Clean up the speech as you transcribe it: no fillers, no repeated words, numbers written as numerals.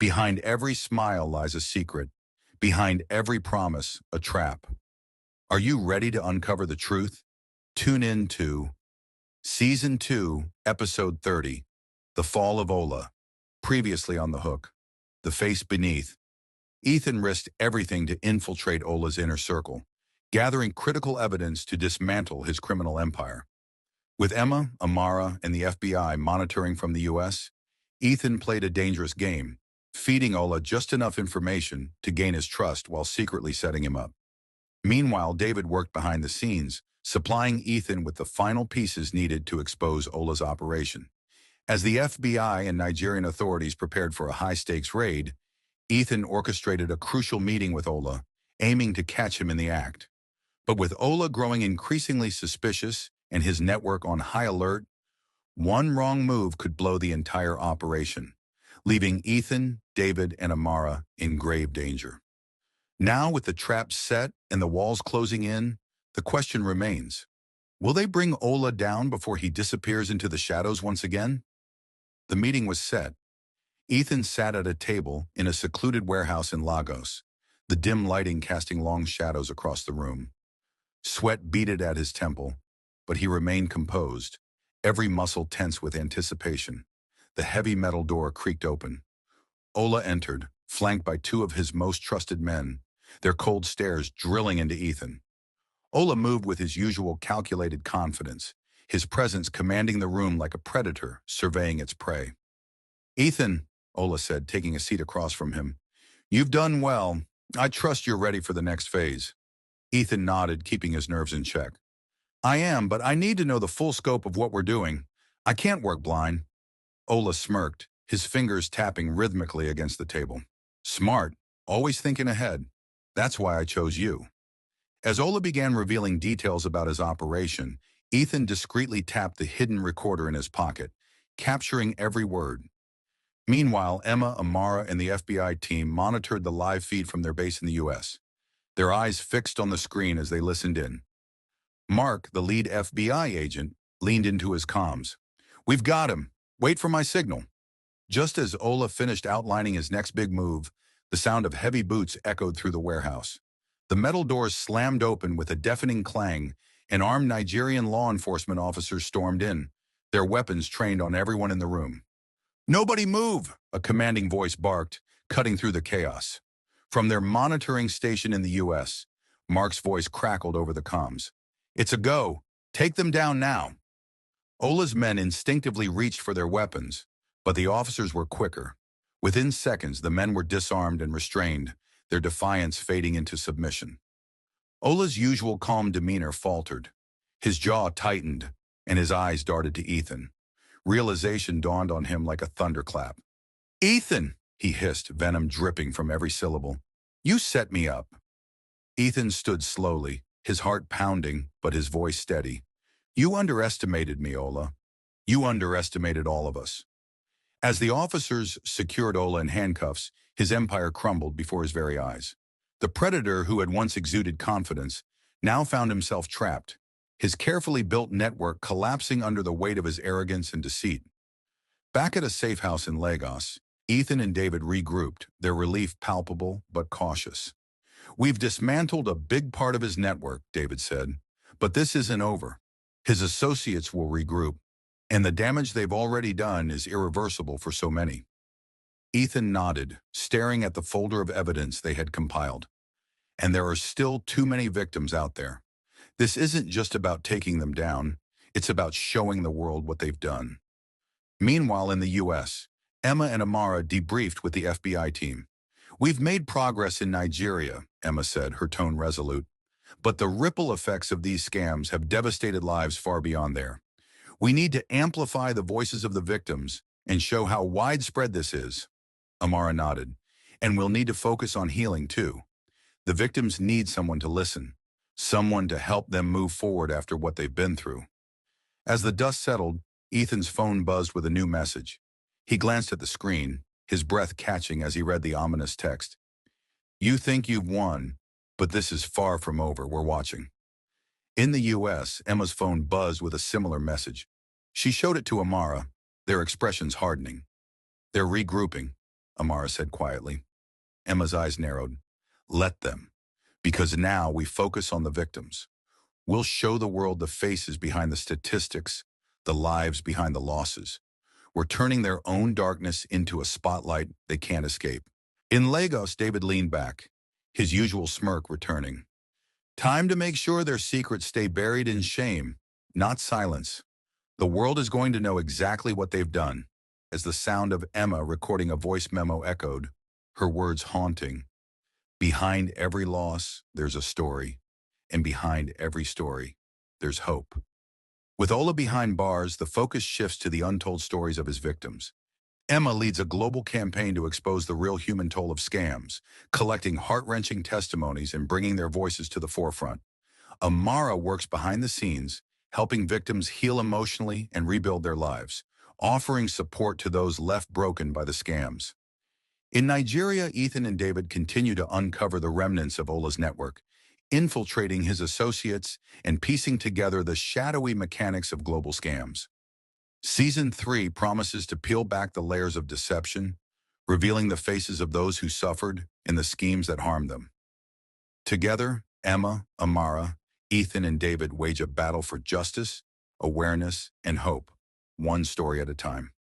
Behind every smile lies a secret. Behind every promise, a trap. Are you ready to uncover the truth? Tune in to Season 2, Episode 30, The Fall of Ola. Previously on The Hook, The Face Beneath. Ethan risked everything to infiltrate Ola's inner circle, gathering critical evidence to dismantle his criminal empire. With Emma, Amara, and the FBI monitoring from the U.S., Ethan played a dangerous game, feeding Ola just enough information to gain his trust while secretly setting him up. Meanwhile, David worked behind the scenes, supplying Ethan with the final pieces needed to expose Ola's operation. As the FBI and Nigerian authorities prepared for a high-stakes raid, Ethan orchestrated a crucial meeting with Ola, aiming to catch him in the act. But with Ola growing increasingly suspicious and his network on high alert, one wrong move could blow the entire operation, leaving Ethan, David, and Amara in grave danger. Now, with the traps set and the walls closing in, the question remains: will they bring Ola down before he disappears into the shadows once again? The meeting was set. Ethan sat at a table in a secluded warehouse in Lagos, the dim lighting casting long shadows across the room. Sweat beaded at his temple, but he remained composed, every muscle tense with anticipation. The heavy metal door creaked open. Ola entered, flanked by two of his most trusted men, their cold stares drilling into Ethan. Ola moved with his usual calculated confidence, his presence commanding the room like a predator surveying its prey. "Ethan," Ola said, taking a seat across from him, "you've done well. I trust you're ready for the next phase." Ethan nodded, keeping his nerves in check. "I am, but I need to know the full scope of what we're doing. I can't work blind." Ola smirked, his fingers tapping rhythmically against the table. "Smart, always thinking ahead. That's why I chose you." As Ola began revealing details about his operation, Ethan discreetly tapped the hidden recorder in his pocket, capturing every word. Meanwhile, Emma, Amara, and the FBI team monitored the live feed from their base in the U.S., their eyes fixed on the screen as they listened in. Mark, the lead FBI agent, leaned into his comms. "We've got him. Wait for my signal." Just as Ola finished outlining his next big move, the sound of heavy boots echoed through the warehouse. The metal doors slammed open with a deafening clang, and armed Nigerian law enforcement officers stormed in, their weapons trained on everyone in the room. "Nobody move!" a commanding voice barked, cutting through the chaos. From their monitoring station in the U.S., Mark's voice crackled over the comms. "It's a go. Take them down now." Ola's men instinctively reached for their weapons, but the officers were quicker. Within seconds, the men were disarmed and restrained, their defiance fading into submission. Ola's usual calm demeanor faltered. His jaw tightened, and his eyes darted to Ethan. Realization dawned on him like a thunderclap. "Ethan!" he hissed, venom dripping from every syllable. "You set me up." Ethan stood slowly, his heart pounding, but his voice steady. "You underestimated me, Ola. You underestimated all of us." As the officers secured Ola in handcuffs, his empire crumbled before his very eyes. The predator who had once exuded confidence now found himself trapped, his carefully built network collapsing under the weight of his arrogance and deceit. Back at a safe house in Lagos, Ethan and David regrouped, their relief palpable but cautious. "We've dismantled a big part of his network," David said, "but this isn't over. His associates will regroup, and the damage they've already done is irreversible for so many." Ethan nodded, staring at the folder of evidence they had compiled. "And there are still too many victims out there. This isn't just about taking them down, it's about showing the world what they've done." Meanwhile, in the U.S., Emma and Amara debriefed with the FBI team. "We've made progress in Nigeria," Emma said, her tone resolute. "But the ripple effects of these scams have devastated lives far beyond there. We need to amplify the voices of the victims and show how widespread this is." Amara nodded. "And we'll need to focus on healing, too. The victims need someone to listen, someone to help them move forward after what they've been through." As the dust settled, Ethan's phone buzzed with a new message. He glanced at the screen, his breath catching as he read the ominous text. "You think you've won, but this is far from over. We're watching." In the U.S., Emma's phone buzzed with a similar message. She showed it to Amara, their expressions hardening. "They're regrouping." Amara said quietly. Emma's eyes narrowed. Let them. Because now we focus on the victims. We'll show the world the faces behind the statistics, the lives behind the losses. We're turning their own darkness into a spotlight they can't escape. In Lagos, David leaned back, his usual smirk returning. Time to make sure their secrets stay buried in shame, not silence. The world is going to know exactly what they've done, as the sound of Emma recording a voice memo echoed, her words haunting. Behind every loss, there's a story, and behind every story, there's hope. With Ola behind bars, the focus shifts to the untold stories of his victims. Emma leads a global campaign to expose the real human toll of scams, collecting heart-wrenching testimonies and bringing their voices to the forefront. Amara works behind the scenes, helping victims heal emotionally and rebuild their lives, offering support to those left broken by the scams. In Nigeria, Ethan and David continue to uncover the remnants of Ola's network, infiltrating his associates and piecing together the shadowy mechanics of global scams. Season 3 promises to peel back the layers of deception, revealing the faces of those who suffered and the schemes that harmed them. Together, Emma, Amara, Ethan, and David wage a battle for justice, awareness, and hope, one story at a time.